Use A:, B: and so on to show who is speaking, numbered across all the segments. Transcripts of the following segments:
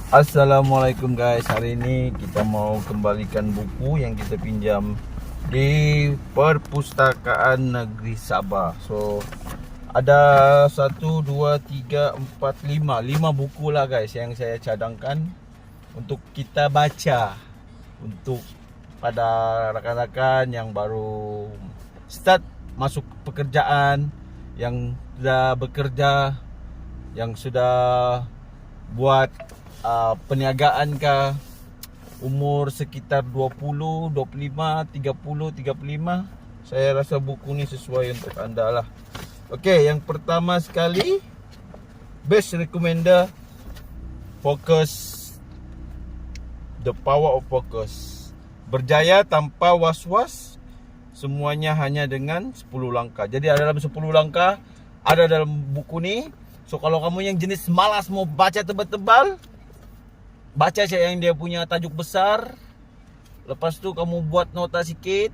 A: Assalamualaikum guys. Hari ini kita mau kembalikan buku yang kita pinjam di Perpustakaan Negeri Sabah. So ada 1, 2, 3, 4, 5 buku lah guys yang saya cadangkan untuk kita baca, untuk pada rakan-rakan yang baru start masuk pekerjaan, yang sudah bekerja, yang sudah buat perniagaan kah, umur sekitar 20, 25, 30, 35. Saya rasa buku ni sesuai untuk anda lah. Okey, yang pertama sekali, best recommender, Focus, The Power of Focus. Berjaya tanpa was-was, semuanya hanya dengan 10 langkah. Jadi ada dalam 10 langkah, ada dalam buku ni. So kalau kamu yang jenis malas mau baca tebal-tebal, baca saja yang dia punya tajuk besar. Lepas tu kamu buat nota sikit.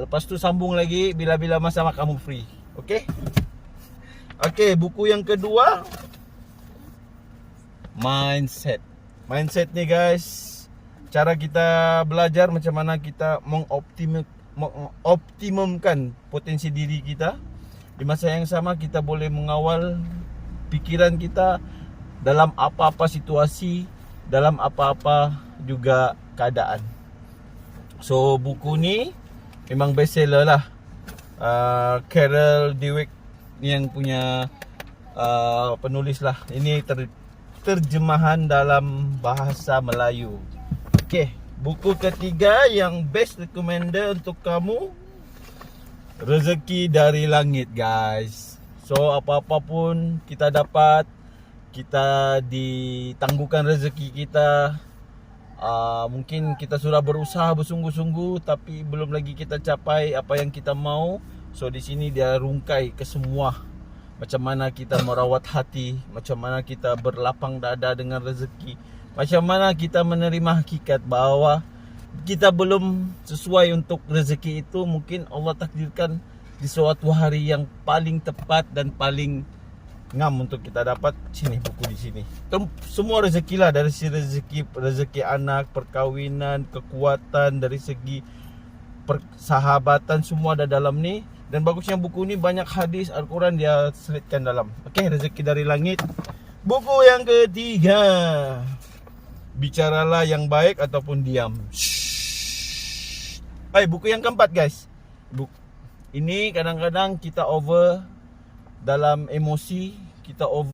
A: Lepas tu sambung lagi bila-bila masa kamu free. Okey? Okey, buku yang kedua, Mindset. Mindset ni guys, cara kita belajar macam mana kita mengoptimumkan potensi diri kita. Di masa yang sama kita boleh mengawal pikiran kita dalam apa-apa situasi, dalam apa-apa juga keadaan. So buku ni memang best seller lah. Carol Dweck yang punya penulis lah. Ini terjemahan dalam bahasa Melayu. Okey, buku ketiga yang best recommender untuk kamu, Rezeki dari Langit guys. So apa-apa pun kita dapat, kita ditangguhkan rezeki kita. Mungkin kita sudah berusaha bersungguh-sungguh tapi belum lagi kita capai apa yang kita mau. So di sini dia rungkai ke semua, macam mana kita merawat hati, macam mana kita berlapang dada dengan rezeki, macam mana kita menerima hakikat bahawa kita belum sesuai untuk rezeki itu. Mungkin Allah takdirkan di suatu hari yang paling tepat dan paling ngam untuk kita dapat. Sini buku di sini. Semua rezeki lah, dari rezeki anak, perkahwinan, kekuatan, dari segi persahabatan, semua ada dalam ni. Dan bagusnya buku ni banyak hadis Al-Quran dia selitkan dalam. Okey, Rezeki dari Langit. Buku yang ketiga, Bicaralah yang Baik ataupun Diam. Buku yang keempat guys. Ini kadang-kadang kita over dalam emosi, kita over